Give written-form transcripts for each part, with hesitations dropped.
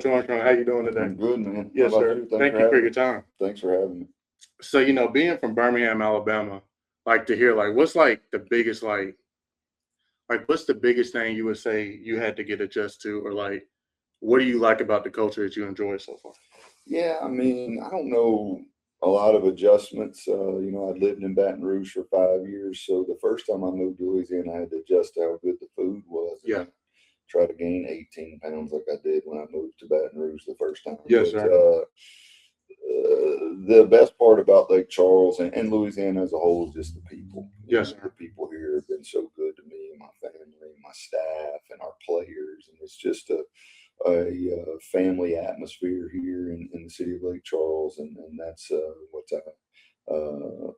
Armstrong. How you doing today? I'm good, man. Yes, sir. Thank you for your time. Thanks for having me. So, being from Birmingham, Alabama, to hear, what's, the biggest, what's the biggest thing you would say you had to get adjusted to, or, what do you like about the culture that you enjoy so far? Yeah, I mean, I don't know a lot of adjustments. I'd lived in Baton Rouge for 5 years. So the first time I moved to Louisiana, I had to adjust to how good the food was. Yeah. Try to gain 18 pounds like I did when I moved to Baton Rouge the first time. Yes, but, sir. The best part about Lake Charles and Louisiana as a whole is just the people. Yes, sir. The people here have been so good to me and my family, my staff, and our players, and it's just a family atmosphere here in the city of Lake Charles, and that's what I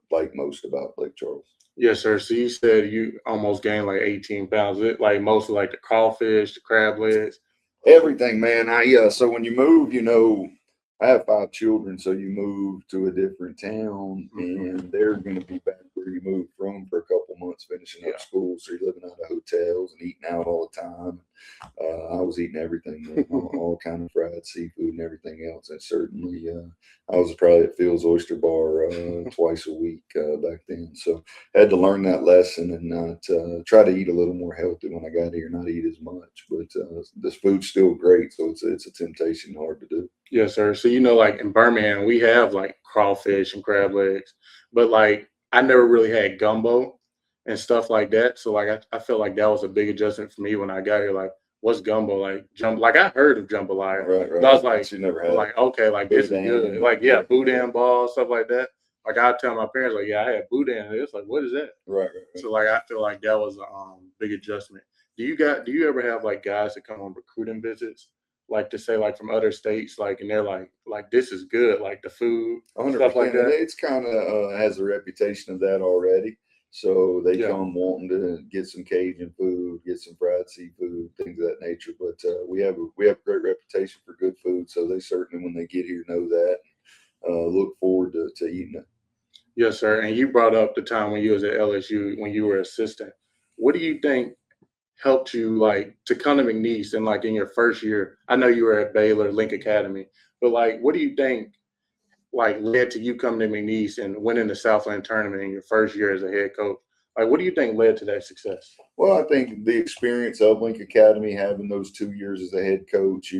like most about Lake Charles. Yes, sir. So you said you almost gained 18 pounds. Is it mostly the crawfish, the crab legs? Everything, man. So when you move, I have 5 children, so you move to a different town, and they're going to be back where you moved from for a couple months, finishing up school. So you're living out of hotels and eating out all the time. I was eating everything, all kind of fried seafood and everything else. And certainly, I was probably at Phil's Oyster Bar twice a week back then. So I had to learn that lesson and not try to eat a little more healthy when I got here, not eat as much. But this food's still great, so it's a temptation hard to do. Yes, sir. So, in Birmingham, we have crawfish and crab legs, but I never really had gumbo and stuff like that. So, I feel like that was a big adjustment for me when I got here. What's gumbo? I heard of jambalaya. Right. But I was like, you never had okay, this is good. yeah, boudin balls, stuff like that. I tell my parents, yeah, I had boudin. It's what is that? Right. So, I feel like that was a big adjustment. Do you ever have guys that come on recruiting visits? To say from other states, and they're like this is good, the food, 100%. stuff like that. It's kind of has a reputation of that already. So they come wanting to get some Cajun food, get some fried seafood, things of that nature. But we have a great reputation for good food. So they certainly, when they get here, know that. Look forward to eating it. Yes, sir. And you brought up the time when you was at LSU when you were assistant. What do you think helped you to come to McNeese and in your first year? I know you were at Baylor, Link Academy, but what do you think led to you coming to McNeese and winning the Southland tournament in your first year as a head coach? What do you think led to that success? Well, I think the experience of Link Academy, having those 2 years as a head coach,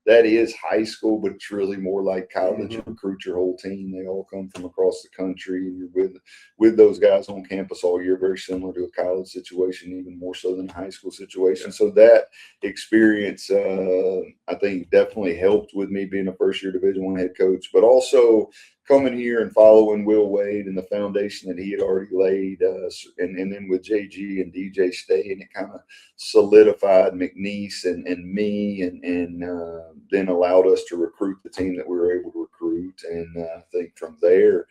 that is high school, but it's really more like college. You recruit your whole team. They all come from across the country, and you're with those guys on campus all year, very similar to a college situation, even more so than a high school situation. So that experience, I think, definitely helped with me being a first-year Division I head coach, but also coming here and following Will Wade and the foundation that he had already laid, and then with JG and DJ staying, it kind of solidified McNeese and me, and then allowed us to recruit the team that we were able to recruit. And I think from there,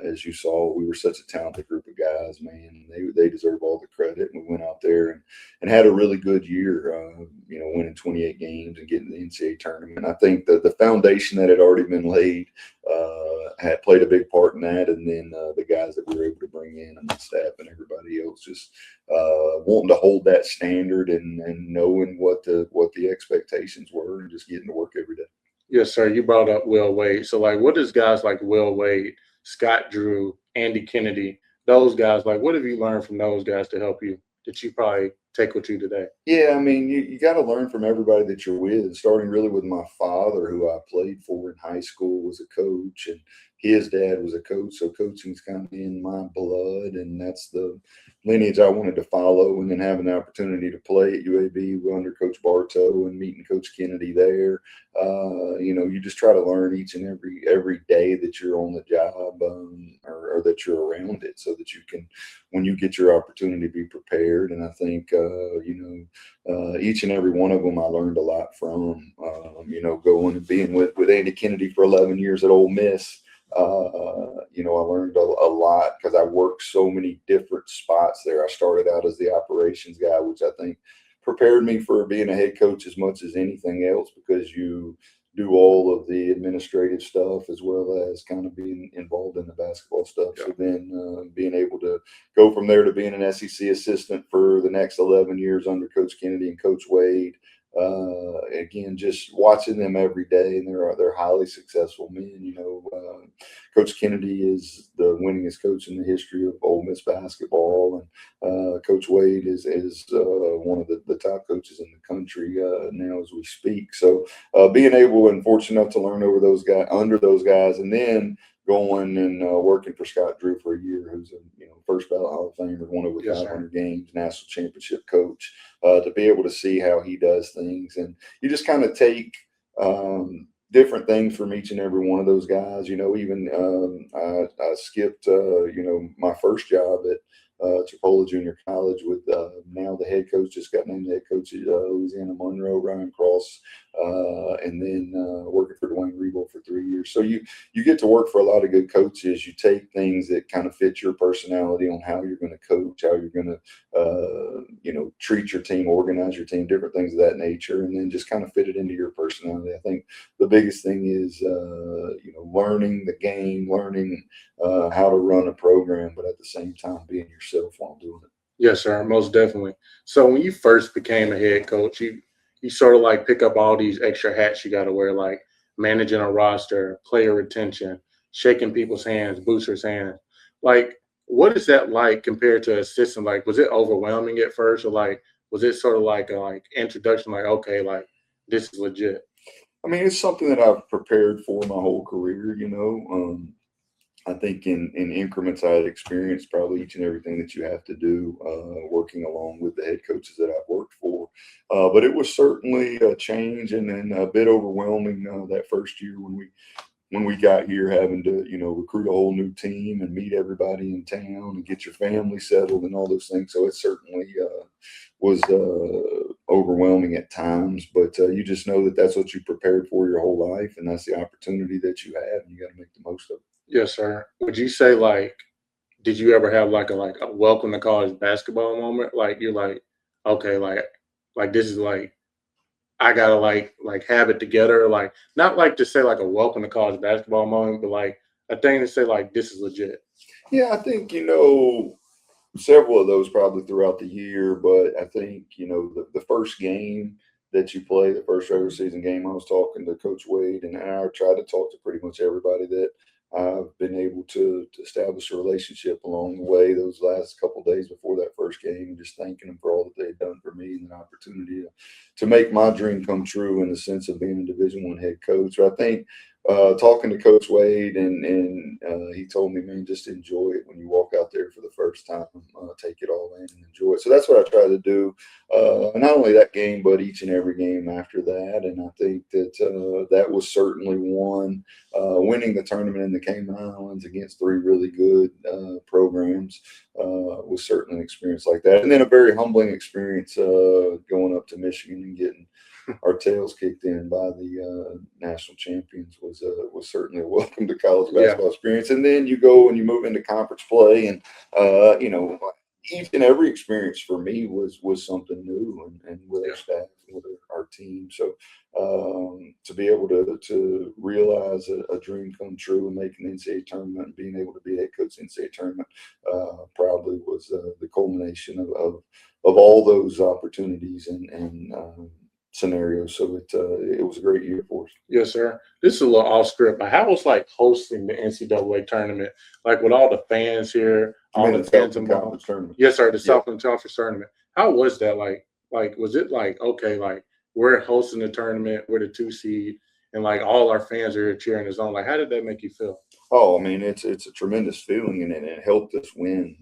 as you saw, we were such a talented group of guys, man. They deserve all the credit. And we went out there and had a really good year, winning 28 games and getting the NCAA tournament. I think that the foundation that had already been laid had played a big part in that, and then the guys that we were able to bring in and the staff and everybody else just wanting to hold that standard and knowing what the expectations were and just getting to work every day. Yes, sir. You brought up Will Wade. So what does guys like Will Wade, Scott Drew, Andy Kennedy, those guys, what have you learned from those guys to help you that you probably take with you today? Yeah, I mean, you got to learn from everybody that you're with, starting really with my father, who I played for in high school, was a coach, and his dad was a coach. So coaching's kind of in my blood, and that's the lineage I wanted to follow. And then having the opportunity to play at UAB under Coach Bartow and meeting Coach Kennedy there, you just try to learn each and every day that you're on the job, or that you're around it, so that you can, when you get your opportunity, be prepared. And I think each and every one of them I learned a lot from. Going and being with Andy Kennedy for 11 years at Ole Miss. I learned a lot because I worked so many different spots there. I started out as the operations guy, which I think prepared me for being a head coach as much as anything else, because you do all of the administrative stuff as well as kind of being involved in the basketball stuff. So then being able to go from there to being an SEC assistant for the next 11 years under Coach Kennedy and Coach Wade, again, just watching them every day, and they're highly successful men. Coach Kennedy is the winningest coach in the history of Ole Miss basketball, and Coach Wade is one of the top coaches in the country now as we speak. So being able and fortunate enough to learn under those guys, and then going and working for Scott Drew for a year, who's a first ballot Hall of Famer, won over 500 games, national championship coach, to be able to see how he does things. And you just kind of take different things from each and every one of those guys. Even I skipped my first job at Chipola Junior College with now the head coach just got named the head coach at Louisiana Monroe, Ryan Cross, and then working for Dwayne Rebo for 3 years. So you get to work for a lot of good coaches. You take things that kind of fit your personality on how you're going to coach, how you're going to treat your team, organize your team, different things of that nature, and then just kind of fit it into your personality. I think the biggest thing is learning the game, learning how to run a program, but at the same time being yourself while doing it. Yes, sir, most definitely. So when you first became a head coach, you sort of like pick up all these extra hats you got to wear, like managing a roster, player retention, shaking people's hands, boosters' hands. Like, what is that like compared to assistant? Like, was it overwhelming at first, or like was it sort of like a introduction, like, okay, like this is legit? I mean, it's something that I've prepared for my whole career. I think in increments I had experienced probably each and everything that you have to do working along with the head coaches that I've worked for. But it was certainly a change and then a bit overwhelming that first year when we got here, having to, recruit a whole new team and meet everybody in town and get your family settled and all those things. So it certainly was overwhelming at times, but you just know that that's what you prepared for your whole life, and that's the opportunity that you have, and you got to make the most of it. Yes, sir. Would you say did you ever have like a welcome to college basketball moment? Like you're like, okay, like this is like I gotta like have it together. Like not like to say like a welcome to college basketball moment, but like a thing to say like this is legit. Yeah, I think several of those probably throughout the year, but I think the first game that you play, the first regular season game, I was talking to Coach Wade, and I tried to talk to pretty much everybody that I've been able to establish a relationship along the way those last couple of days before that first game, and just thanking them for all that they've done for me and an opportunity to make my dream come true in the sense of being a Division I head coach. So I think talking to Coach Wade, and he told me, man, just enjoy it when you walk out there for the first time. Take it all in and enjoy it. So that's what I try to do. Not only that game, but each and every game after that. And I think that that was certainly one. Winning the tournament in the Cayman Islands against three really good programs was certainly an experience like that. And then a very humbling experience going up to Michigan and getting our tails kicked in by the national champions was certainly a welcome to college basketball experience. And then you go and you move into conference play, and each and every experience for me was something new, and with our staff and with our team. So to be able to realize a dream come true and make an NCAA tournament and being able to be head coach in the NCAA tournament probably was the culmination of all those opportunities and scenarios. So it was a great year for us. Yes, sir. This is a little off script, but how was like hosting the NCAA tournament, like with all the fans here, all the fans involved? Yes, sir. The Southland Conference tournament. How was that? Like was it like, okay, like we're hosting the tournament, we're the 2 seed, and like all our fans are here cheering us on? Like, how did that make you feel? Oh, I mean, it's a tremendous feeling, and it helped us win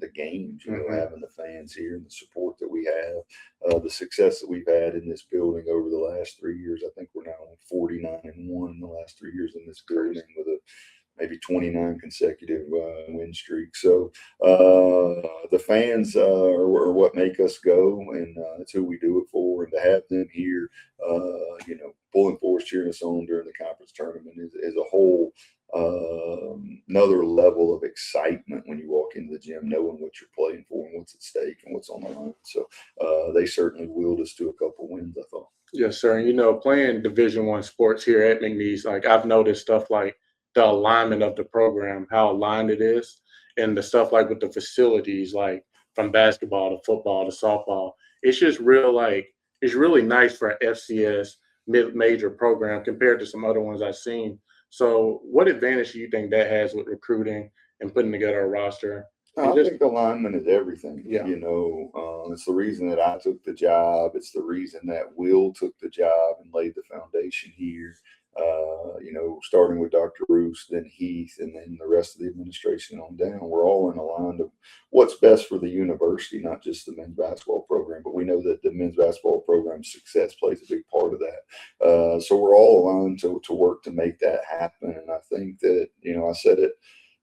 the games. Having the fans here and the support that we have, the success that we've had in this building over the last 3 years. I think we're now on 49-1 in the last 3 years in this building with maybe 29 consecutive win streak. So the fans are what make us go, and that's who we do it for. And to have them here, pulling for us, cheering us on during the conference tournament is a whole another level of excitement when you walk into the gym, knowing what you're playing for and what's at stake and what's on the line. So they certainly willed us to a couple wins, I thought. Yes, sir. And, playing Division I sports here at McNeese, like I've noticed stuff like the alignment of the program, how aligned it is, and the stuff like with the facilities, like from basketball to football to softball. It's just real, like is really nice for an FCS mid-major program compared to some other ones I've seen. So, what advantage do you think that has with recruiting and putting together a roster? And I just think alignment is everything. yeah, It's the reason that I took the job. It's the reason that Will took the job and laid the foundation here. Starting with Dr. Roos, then Heath, and then the rest of the administration on down. We're all in a line of what's best for the university, not just the men's basketball program, but we know that the men's basketball program's success plays a big part of that. So we're all aligned to work to make that happen. And I think that, I said it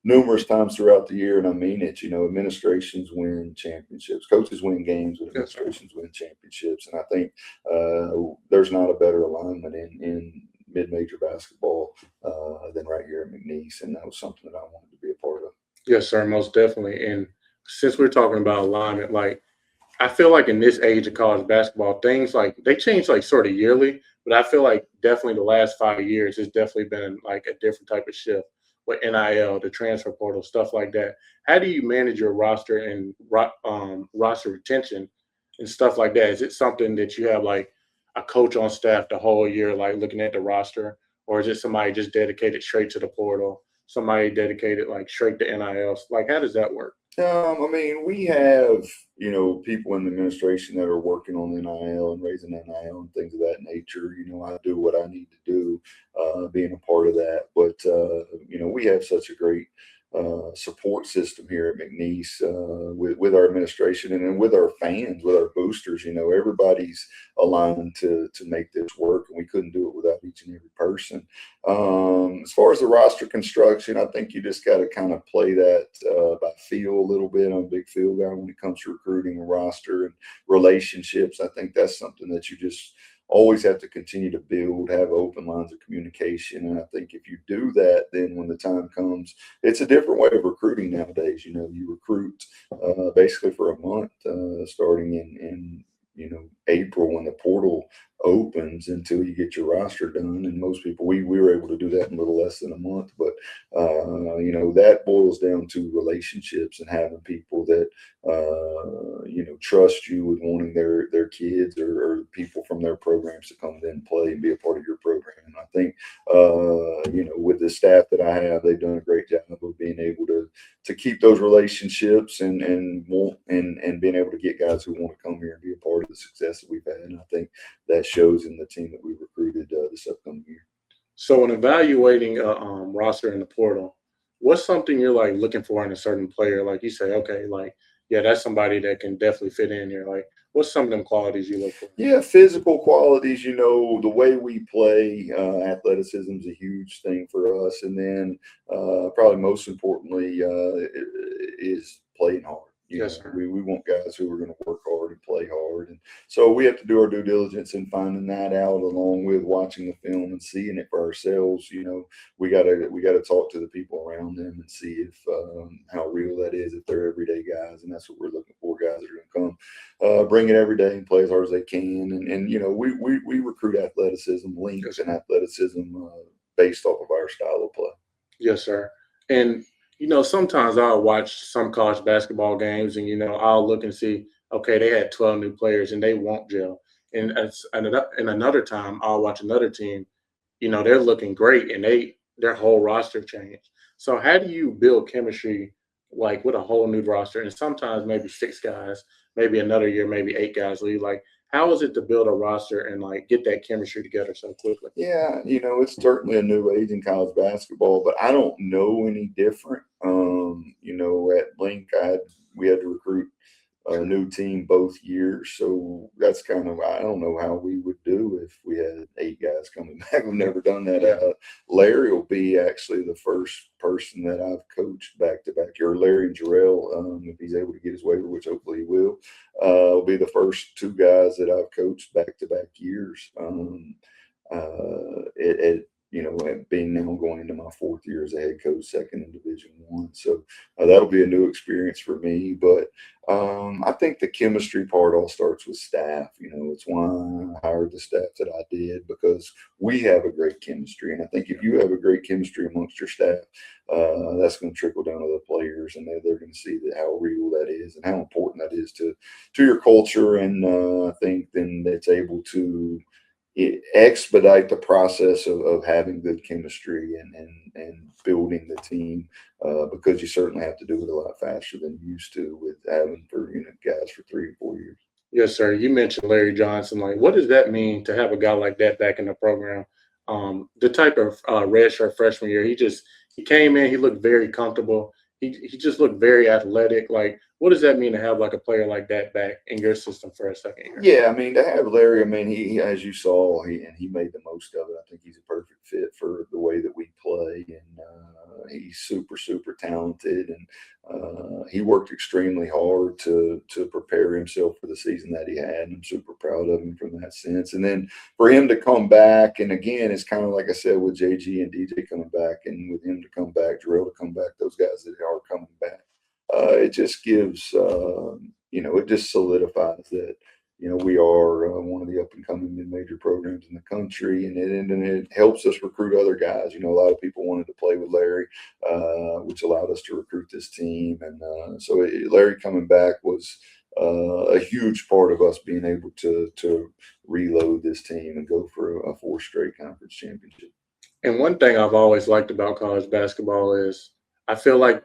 numerous times throughout the year, and I mean it. Administrations win championships, coaches win games, but administrations win championships. And I think there's not a better alignment in mid-major basketball than right here at McNeese, and that was something that I wanted to be a part of. yes, sir, most definitely. And since we're talking about alignment, like I feel like in this age of college basketball, things like they change like sort of yearly, but I feel like definitely the last 5 years has definitely been like a different type of shift with NIL, the transfer portal, stuff like that. How do you manage your roster and roster retention and stuff like that? Is it something that you have like a coach on staff the whole year, like looking at the roster, or is it somebody just dedicated straight to the portal, somebody dedicated like straight to NIL? Like, how does that work? We have, people in the administration that are working on NIL and raising NIL and things of that nature. I do what I need to do, being a part of that. But, we have such a great support system here at McNeese with our administration and then with our fans, with our boosters. Everybody's aligned to make this work, and we couldn't do it without each and every person. As far as the roster construction, I think you just got to kind of play that by feel a little bit. I'm a big feel guy when it comes to recruiting a roster and relationships. I think that's something that you just always have to continue to build, have open lines of communication. And I think if you do that, then when the time comes, it's a different way of recruiting nowadays. You recruit basically for a month, starting in April when the portal opens until you get your roster done. And most people, we were able to do that in a little less than a month. But, that boils down to relationships and having people that, trust you with wanting their kids or people from their programs to come in and play and be a part of your program. And I think, with the staff that I have, they've done a great job of being able to keep those relationships and being able to get guys who want to come here and be a part of the success that we've had. And I think that shows in the team that we recruited this upcoming year. So, when evaluating a roster in the portal, what's something you're like looking for in a certain player? Like you say, okay, like yeah, that's somebody that can definitely fit in here. Like, what's some of them qualities you look for? Yeah, physical qualities, the way we play, athleticism is a huge thing for us. And then probably most importantly is playing hard. Yes, sir. We want guys who are going to work hard and play hard. And so we have to do our due diligence in finding that out, along with watching the film and seeing it for ourselves. We gotta talk to the people around them and see if how real that is, if they're everyday guys. And that's what we're looking for, guys that are going to come bring it every day and play as hard as they can. And we recruit athleticism, links, and athleticism based off of our style of play. Yes, sir. And sometimes I'll watch some college basketball games, and I'll look and see, okay, they had 12 new players and they won't gel. And another time, I'll watch another team. They're looking great, and their whole roster changed. So how do you build chemistry like with a whole new roster? And sometimes maybe 6 guys, maybe another year, maybe 8 guys leave. Like, how is it to build a roster and like get that chemistry together so quickly? Yeah, it's certainly a new age in college basketball, but I don't know any different. At Link, we had to recruit a new team both years, so that's kind of, I don't know how we would do if we had 8 guys coming back. We've never done that. Larry will be actually the first person that I've coached back to back year. Larry and Jarrell, if he's able to get his waiver, which hopefully he will be the first 2 guys that I've coached back to back years. being now going into my 4th year as a head coach, second in Division I. So that'll be a new experience for me. But I think the chemistry part all starts with staff. It's why I hired the staff that I did, because we have a great chemistry. And I think if you have a great chemistry amongst your staff, that's going to trickle down to the players, and they're going to see how real that is and how important that is to your culture. And I think then that's able to expedite the process of having good chemistry and building the team, because you certainly have to do it a lot faster than you used to with having guys for 3 or 4 years. Yes, sir. You mentioned Larry Johnson. Like, what does that mean to have a guy like that back in the program? The type of redshirt freshman year, he came in, he looked very comfortable. He just looked very athletic. Like, what does that mean to have like a player like that back in your system for a second year? Yeah, I mean, to have Larry, I mean, he as you saw, he made the most of it. I think he's a perfect fit for the way that we play, and he's super, super talented, and he worked extremely hard to prepare himself for the season that he had, and I'm super proud of him from that sense. And then for him to come back, and again, it's kind of like I said with JG and DJ coming back, and with him to come back, Jarrell to come back, those guys that are coming back. It just gives, it just solidifies that, we are one of the up and coming mid-major programs in the country, and it helps us recruit other guys. A lot of people wanted to play with Larry, which allowed us to recruit this team. And so Larry coming back was a huge part of us being able to reload this team and go for a 4th straight conference championship. And one thing I've always liked about college basketball is I feel like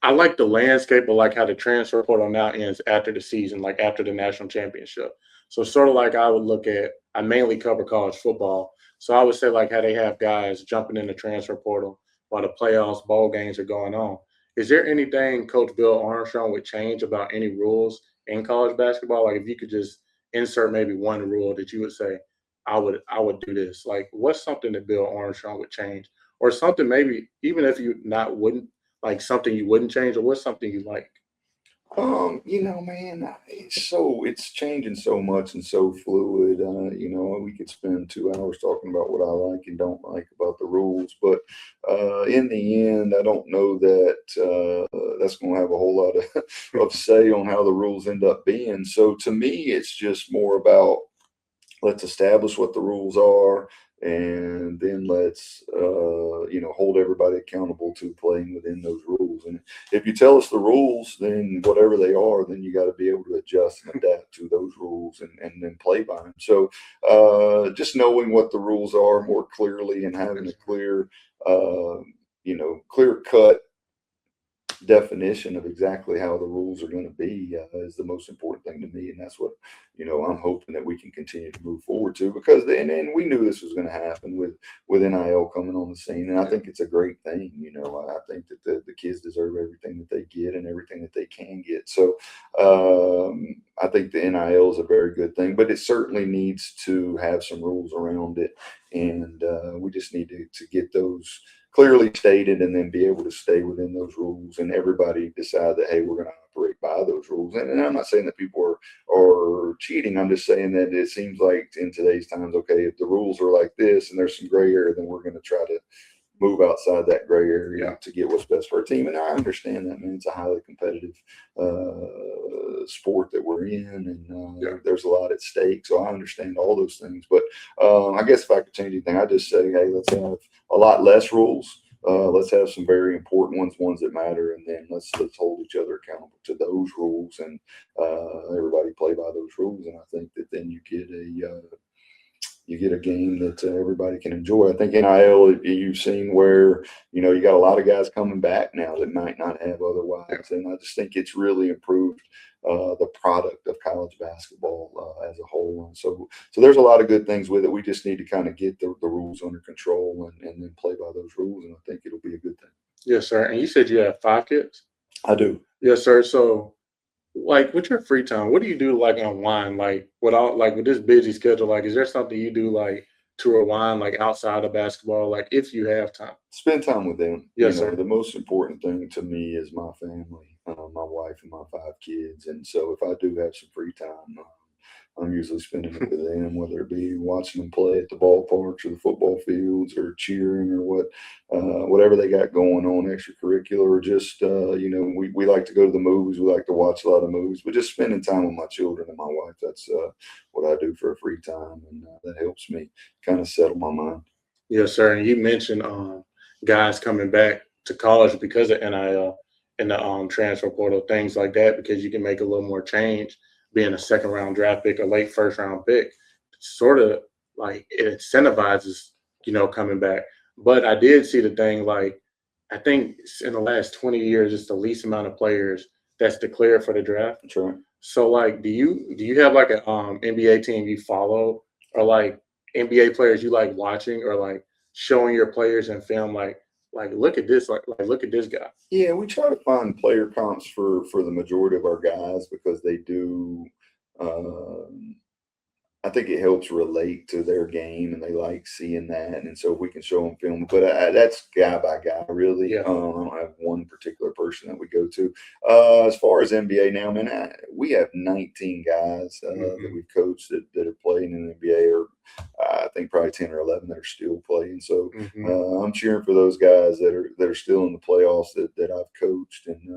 I like the landscape of like how the transfer portal now ends after the season, like after the national championship. So sort of like I mainly cover college football. So I would say like how they have guys jumping in the transfer portal while the playoffs, bowl games are going on. Is there anything Coach Bill Armstrong would change about any rules in college basketball? Like if you could just insert maybe one rule that you would say, I would do this. Like what's something that Bill Armstrong would change? Or something maybe even if you not wouldn't like something you wouldn't change, or what's something you like? Man, it's changing so much and so fluid. We could spend 2 hours talking about what I like and don't like about the rules, but in the end, I don't know that that's going to have a whole lot of say on how the rules end up being. So to me, it's just more about let's establish what the rules are, and then let's hold everybody accountable to playing within those rules. And if you tell us the rules, then whatever they are, then you got to be able to adjust and adapt to those rules and then play by them. So just knowing what the rules are more clearly and having a clear cut definition of exactly how the rules are going to be is the most important thing to me, and that's what I'm hoping that we can continue to move forward to, because and we knew this was going to happen with NIL coming on the scene, and I think it's a great thing. I think that the kids deserve everything that they get and everything that they can get. So I think the NIL is a very good thing, but it certainly needs to have some rules around it, and we just need to get those clearly stated and then be able to stay within those rules, and everybody decide that, hey, we're going to operate by those rules. And I'm not saying that people are cheating. I'm just saying that it seems like in today's times, okay, if the rules are like this and there's some gray area, then we're going to try to move outside that gray area to get what's best for our team. And I understand that, man. It's a highly competitive sport that we're in, and there's a lot at stake. So I understand all those things. But I guess if I could change anything, I'd just say, hey, let's have a lot less rules. Let's have some very important ones that matter, and then let's hold each other accountable to those rules, and everybody play by those rules. And I think that then you get a game that everybody can enjoy. I think NIL, you've seen where, you got a lot of guys coming back now that might not have otherwise. And I just think it's really improved the product of college basketball as a whole. And so there's a lot of good things with it. We just need to kind of get the rules under control and then play by those rules. And I think it'll be a good thing. Yes, sir. And you said you have 5 kids? I do. Yes, sir. So like with your free time, what do you do like unwind? Like with this busy schedule, like is there something you do like to rewind like outside of basketball, like if you have time? Spend time with them. Yes, sir. The most important thing to me is my family, my wife and my 5 kids. And so if I do have some free time, I'm usually spending it with them, whether it be watching them play at the ballparks or the football fields or cheering or whatever they got going on extracurricular, or just, we like to go to the movies. We like to watch a lot of movies, but just spending time with my children and my wife, that's what I do for a free time. And that helps me kind of settle my mind. Yes, sir. And you mentioned guys coming back to college because of NIL and the transfer portal, things like that, because you can make a little more change being a second round draft pick, a late first round pick. Sort of like it incentivizes, coming back. But I did see the thing, like, I think in the last 20 years, it's the least amount of players that's declared for the draft. That's right. So, like, do you have like a NBA team you follow, or like NBA players you like watching, or like showing your players and film, like look at this, like look at this guy. Yeah, we try to find player comps for the majority of our guys, because they do. I think it helps relate to their game, and they like seeing that. And so we can show them film, but that's guy by guy, really. Yeah. I don't have one particular person that we go to. As far as NBA now, man, we have 19 guys that we've coached that are playing in the NBA, or I think probably 10 or 11 that are still playing. So I'm cheering for those guys that are still in the playoffs that I've coached, and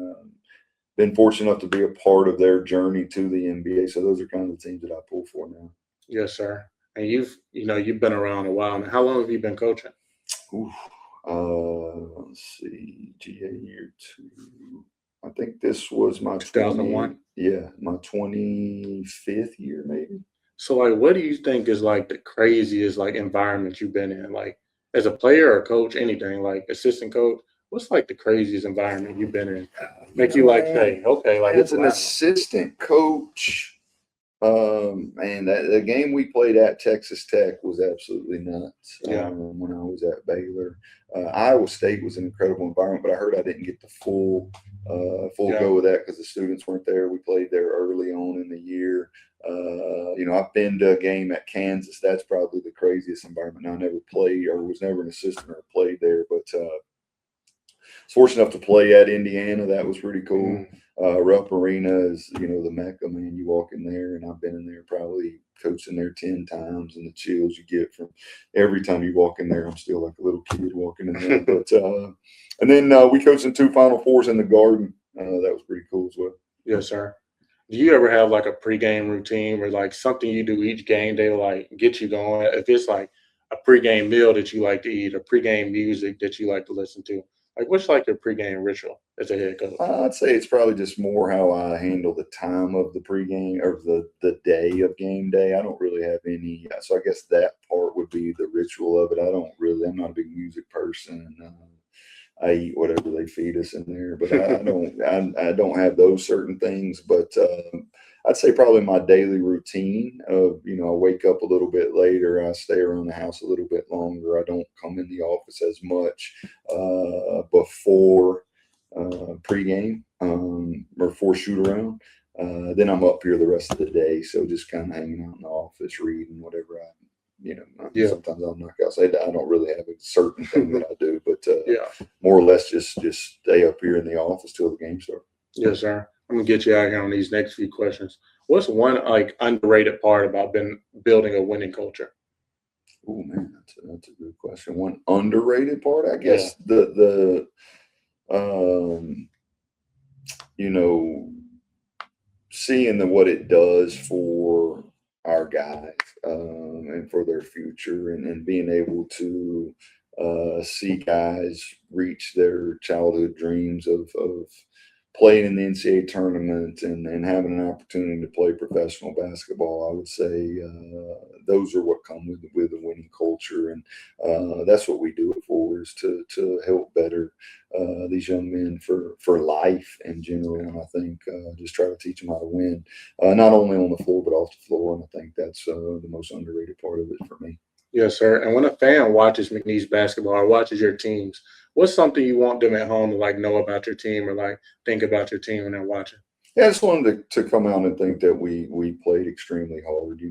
been fortunate enough to be a part of their journey to the NBA. So those are kind of the teams that I pull for now. Yes, sir. And you've been around a while now. How long have you been coaching? Let's see, GA year 2. I think this was my 2001. My 25th year, maybe. So, like, what do you think is like the craziest like environment you've been in, like as a player or coach, anything, like assistant coach? What's like the craziest environment you've been in? Make you like say, okay, like as an assistant coach. Man, the game we played at Texas Tech was absolutely nuts. Yeah. When I was at Baylor, Iowa State was an incredible environment, but I heard I didn't get the full go with that because the students weren't there. We played there early on in the year. I've been to a game at Kansas. That's probably the craziest environment. I never played, or was never an assistant or played there, but was fortunate enough to play at Indiana. That was pretty cool. Rupp Arena is, the Mecca, man. You walk in there, and I've been in there probably coaching there 10 times, and the chills you get from every time you walk in there. I'm still like a little kid walking in there. But and then we coached in 2 Final Fours in the Garden. That was pretty cool as well. Yes, sir. Do you ever have like a pregame routine, or like something you do each game day to like get you going? If it's like a pregame meal that you like to eat, or pregame music that you like to listen to, like what's like your pregame ritual as a head coach? I'd say it's probably just more how I handle the time of the pregame, or the day of game day. I don't really have any, so I guess that part would be the ritual of it. I'm not a big music person. I eat whatever they feed us in there, but I don't have those certain things. But I'd say probably my daily routine of, I wake up a little bit later, I stay around the house a little bit longer. I don't come in the office as much before pregame or before shoot around. Then I'm up here the rest of the day, so just kind of hanging out in the office, reading whatever sometimes I'll knock out. I don't really have a certain thing that I do, but more or less just stay up here in the office till the game starts. Yes, sir. I'm gonna get you out here on these next few questions. What's one like underrated part about building a winning culture? Oh man, that's a good question. One underrated part, I guess, the seeing what it does for our guys and for their future, and being able to see guys reach their childhood dreams of playing in the NCAA tournament and having an opportunity to play professional basketball. I would say those are what come with a winning culture, and that's what we do it for, is to help better these young men for life in general. And I think just try to teach them how to win, not only on the floor but off the floor. And I think that's the most underrated part of it for me. Yes, sir. And when a fan watches McNeese basketball or watches your teams, what's something you want them at home to like know about your team, or like think about your team when they're watching? Yeah, I just wanted to come out and think that we played extremely hard.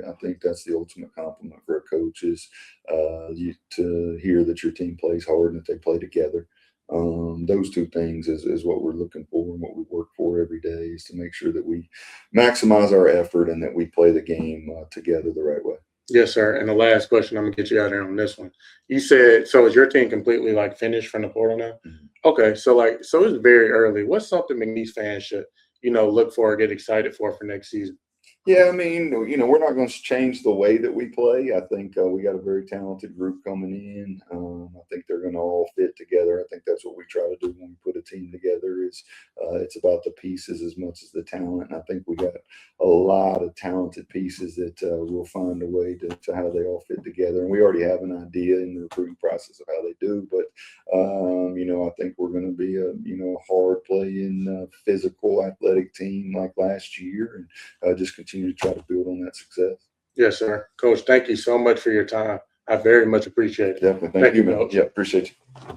I think that's the ultimate compliment for a coach, is to hear that your team plays hard and that they play together. Those two things is what we're looking for and what we work for every day, is to make sure that we maximize our effort and that we play the game together the right way. Yes, sir. And the last question, I'm gonna get you out there on this one. You said, so is your team completely like finished from the portal now? Mhm. Okay, so it's very early. What's something McNeese fans should, look for or get excited for next season? Yeah, I mean, we're not going to change the way that we play. I think we got a very talented group coming in. I think they're going to all fit together. I think that's what we try to do when we put a team together. Is it's about the pieces as much as the talent. And I think we got a lot of talented pieces that we'll find a way to how they all fit together. And we already have an idea in the recruiting process of how they do. But I think we're going to be a hard playing, physical, athletic team like last year, and just continue to try to build on that success. Yes, sir. Coach, thank you so much for your time. I very much appreciate it. Definitely. Thank you, Coach. Yeah, appreciate you.